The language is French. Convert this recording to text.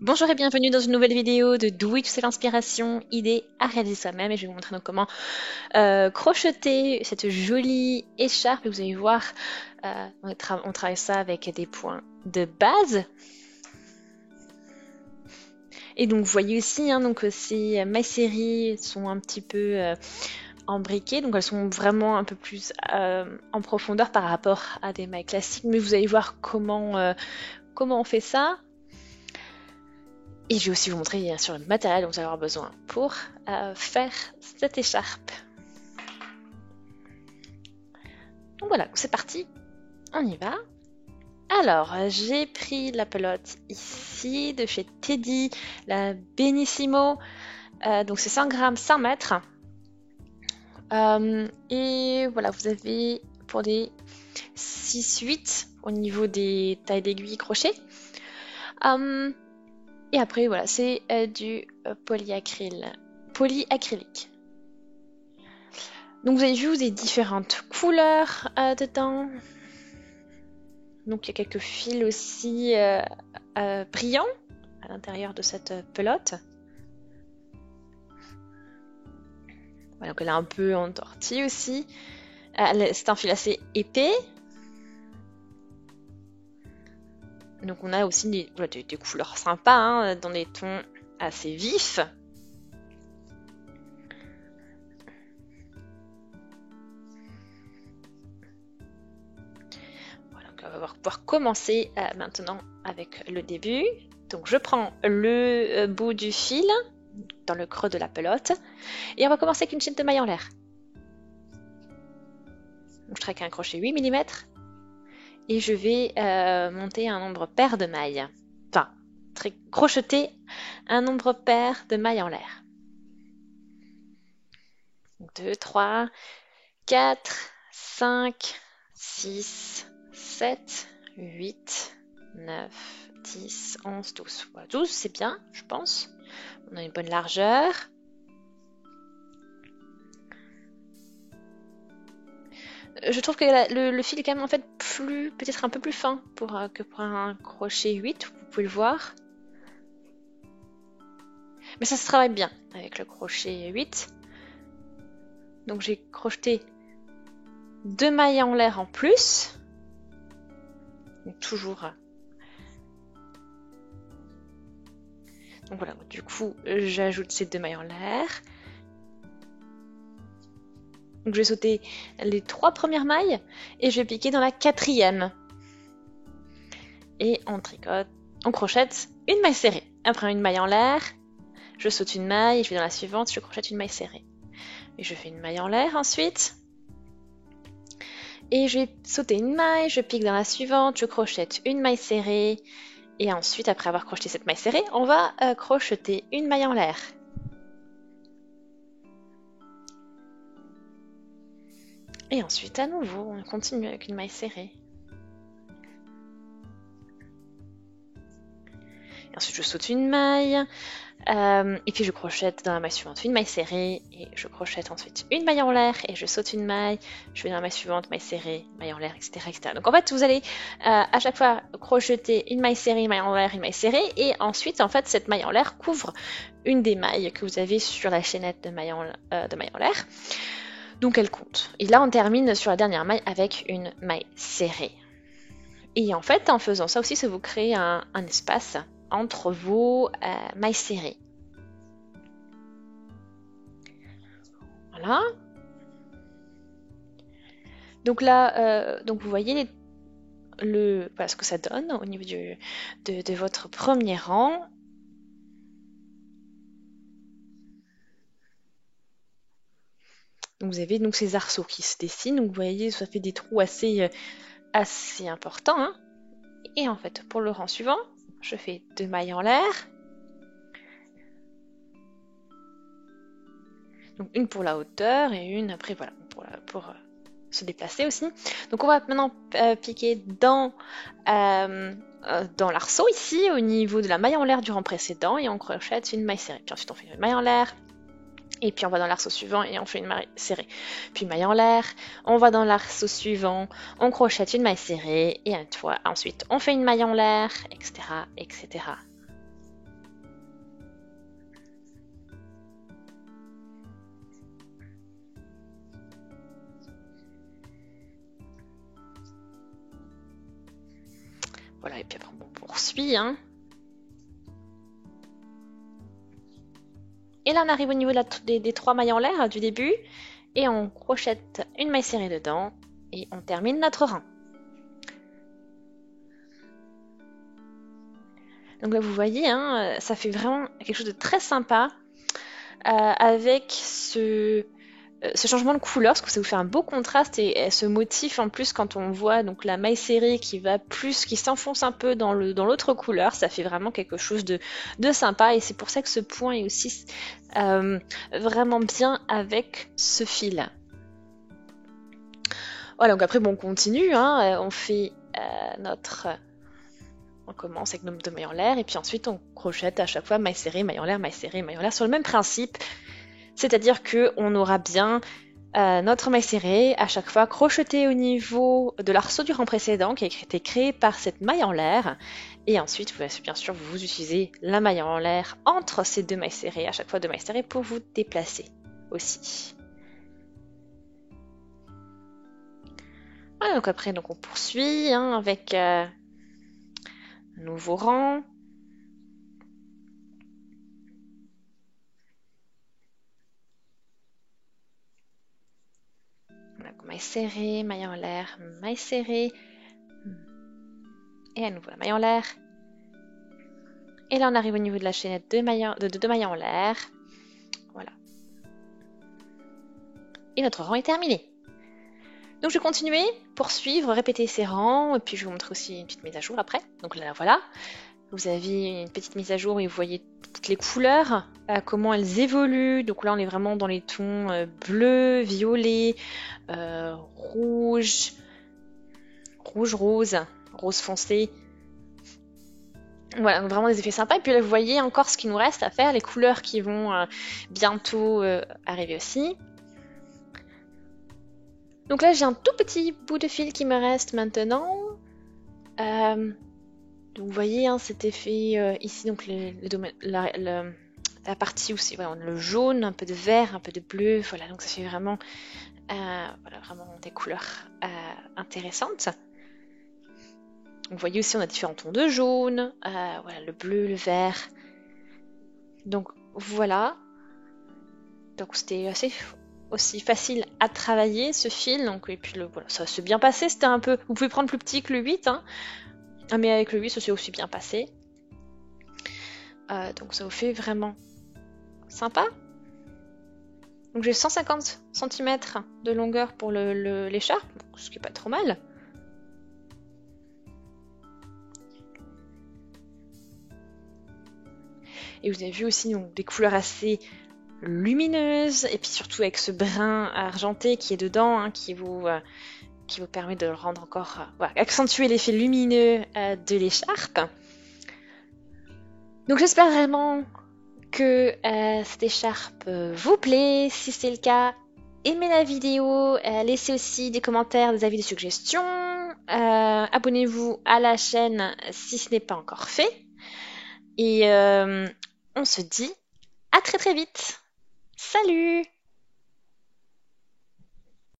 Bonjour et bienvenue dans une nouvelle vidéo de Do It, c'est l'inspiration, idée à réaliser soi-même et je vais vous montrer donc comment crocheter cette jolie écharpe et vous allez voir, on travaille ça avec des points de base. Et donc vous voyez aussi, donc ces mailles séries sont un petit peu embriquées, donc elles sont vraiment un peu plus en profondeur par rapport à des mailles classiques, mais vous allez voir comment on fait ça. Et je vais aussi vous montrer bien sûr le matériel dont vous allez avoir besoin pour faire cette écharpe. Donc voilà, c'est parti, on y va. Alors, j'ai pris la pelote ici de chez Teddy, la Benissimo. Donc c'est 100 grammes, 100 mètres. Et voilà, vous avez pour des 6-8 au niveau des tailles d'aiguilles crochet. Et après, voilà, c'est du polyacrylique. Donc vous avez vu, vous avez différentes couleurs dedans. Donc il y a quelques fils aussi brillants à l'intérieur de cette pelote. Voilà, donc elle est un peu entortille aussi. C'est un fil assez épais. Donc on a aussi des couleurs sympas, dans des tons assez vifs. Voilà, donc on va pouvoir commencer maintenant avec le début. Donc je prends le bout du fil dans le creux de la pelote et on va commencer avec une chaîne de mailles en l'air. Donc je traque un crochet 8 mm et je vais monter un nombre pair de mailles. Enfin, crocheter un nombre pair de mailles en l'air. 2, 3, 4, 5, 6, 7, 8, 9, 10, 11, 12. Voilà, 12, c'est bien, je pense. On a une bonne largeur. Je trouve que le fil est quand même en fait peut-être un peu plus fin que pour un crochet 8, vous pouvez le voir. Mais ça se travaille bien avec le crochet 8. Donc j'ai crocheté 2 mailles en l'air en plus. Donc toujours. Donc voilà, du coup j'ajoute ces 2 mailles en l'air. Donc je vais sauter les 3 premières mailles et je vais piquer dans la 4e. Et on tricote, on crochette une maille serrée. Après une maille en l'air, je saute une maille, je vais dans la suivante, je crochette une maille serrée. Et je fais une maille en l'air ensuite. Et je vais sauter une maille, je pique dans la suivante, je crochette une maille serrée. Et ensuite, après avoir crocheté cette maille serrée, on va crocheter une maille en l'air. Et ensuite, à nouveau, on continue avec une maille serrée. Et ensuite, je saute une maille. Et puis je crochette dans la maille suivante une maille serrée et je crochette ensuite une maille en l'air et je saute une maille, je vais dans la maille suivante, maille serrée, maille en l'air, etc. Donc en fait vous allez à chaque fois crocheter une maille serrée, une maille en l'air, une maille serrée et ensuite en fait cette maille en l'air couvre une des mailles que vous avez sur la chaînette de maille en l'air. Donc elle compte. Et là on termine sur la dernière maille avec une maille serrée. Et en fait en faisant ça aussi ça vous crée un espace entre vos mailles serrées. Voilà. Donc là, donc vous voyez voilà ce que ça donne au niveau de votre premier rang. Donc vous avez donc ces arceaux qui se dessinent. Donc vous voyez, ça fait des trous assez importants. Et en fait, pour le rang suivant, je fais 2 mailles en l'air. Donc une pour la hauteur et une après, voilà, pour se déplacer aussi. Donc on va maintenant piquer dans l'arceau ici, au niveau de la maille en l'air du rang précédent, et on crochette une maille serrée. Puis ensuite on fait une maille en l'air, et puis on va dans l'arceau suivant et on fait une maille serrée. Puis maille en l'air, on va dans l'arceau suivant, on crochette une maille serrée, et ensuite on fait une maille en l'air, etc., etc. Voilà, et puis après on poursuit, hein. Et là on arrive au niveau des 3 mailles en l'air du début, et on crochette une maille serrée dedans, et on termine notre rang. Donc là vous voyez, hein, ça fait vraiment quelque chose de très sympa, avec ce changement de couleur, parce que ça vous fait un beau contraste et ce motif en plus quand on voit donc la maille serrée qui va plus, qui s'enfonce un peu dans l'autre couleur, ça fait vraiment quelque chose de sympa et c'est pour ça que ce point est aussi vraiment bien avec ce fil. Voilà, donc après bon, on continue, hein, on fait on commence avec nos 2 mailles en l'air et puis ensuite on crochette à chaque fois maille serrée, maille en l'air, maille serrée, maille en l'air sur le même principe. C'est-à-dire qu'on aura bien notre maille serrée à chaque fois crochetée au niveau de l'arceau du rang précédent qui a été créé par cette maille en l'air. Et ensuite, bien sûr, vous utilisez la maille en l'air entre ces 2 mailles serrées, à chaque fois 2 mailles serrées pour vous déplacer aussi. Voilà, donc après, on poursuit hein, avec un nouveau rang. Donc, maille serrée, maille en l'air, maille serrée. Et à nouveau la maille en l'air. Et là, on arrive au niveau de la chaînette de 2 mailles en l'air. Voilà. Et notre rang est terminé. Donc je vais continuer, poursuivre, répéter ces rangs, et puis je vais vous montrer aussi une petite mise à jour après. Donc là, voilà. Vous avez une petite mise à jour et vous voyez toutes les couleurs, comment elles évoluent. Donc là, on est vraiment dans les tons bleu, violet, rouge, rose, rose foncé. Voilà, donc vraiment des effets sympas. Et puis là, vous voyez encore ce qu'il nous reste à faire, les couleurs qui vont bientôt arriver aussi. Donc là, j'ai un tout petit bout de fil qui me reste maintenant. Donc vous voyez, hein, cet effet ici, donc la partie où c'est voilà, le jaune, un peu de vert, un peu de bleu. Voilà, donc ça fait vraiment, voilà, vraiment des couleurs intéressantes. Vous voyez aussi, on a différents tons de jaune, voilà, le bleu, le vert. Donc voilà. Donc c'était assez aussi facile à travailler ce fil. Donc, et puis voilà, ça s'est bien passé. C'était un peu. Vous pouvez prendre plus petit que le 8, hein, mais avec le 8, ça s'est aussi bien passé. Donc ça vous fait vraiment sympa. Donc j'ai 150 cm de longueur pour l'écharpe, ce qui est pas trop mal. Et vous avez vu aussi donc, des couleurs assez lumineuses, et puis surtout avec ce brun argenté qui est dedans, hein, qui vous permet de le rendre encore, voilà, accentuer l'effet lumineux de l'écharpe. Donc j'espère vraiment que cette écharpe vous plaît. Si c'est le cas, aimez la vidéo, laissez aussi des commentaires, des avis, des suggestions. Abonnez-vous à la chaîne si ce n'est pas encore fait. Et on se dit à très très vite. Salut!